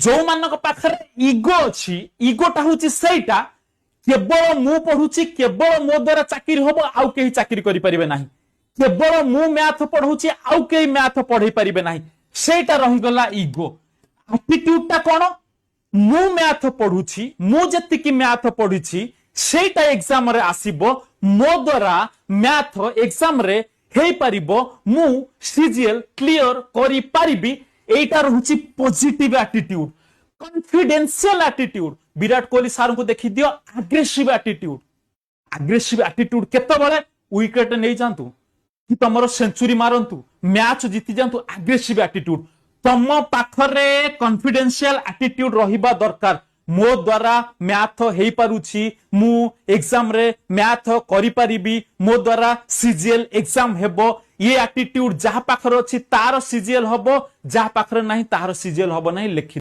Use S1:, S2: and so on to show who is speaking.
S1: जो मान पाखरे इगो अच्छी इगोटा हूँ सहीटा केवल मु पढ़ुची केवल मो द्वारा चाकरी हम आउ कहीं चाकरी करें ना केवल मु मैथ पढ़ाऊँ आउ कहीं मैथ पढ़े पारे ना सेटा रहीगला इगो एटीट्यूडटा कौन मु मैथ पढ़ुची मु जतिकी मैथ पढ़ी सेटा एग्जाम रे आसीबो मो द्वारा मैथ एग्जाम रे हेई परिबो मु सीजीएल क्लियर करि परिबी एटा रहउची positive attitude confidential attitude Virat Kohli सार को देखि दियो एग्रेसिव एटीट्यूड केते बळे विकेट नै जांतु कि तमरो सेंचुरी मारंतु मैच जीति जांतु एग्रेसिव एटीट्यूड तम पाखरे कॉन्फिडेंशियल एटीट्यूड रहिबा दरकार मो द्वारा मैथ हेई पारुछि मु एग्जाम रे मैथ करि परिबी मो द्वारा सीजीएल एग्जाम हेबो ये एटीट्यूड जहा पाखरे अछि तार सीजीएल हबो जहा पाखरे नाही तार सीजीएल हबो नाही लिखि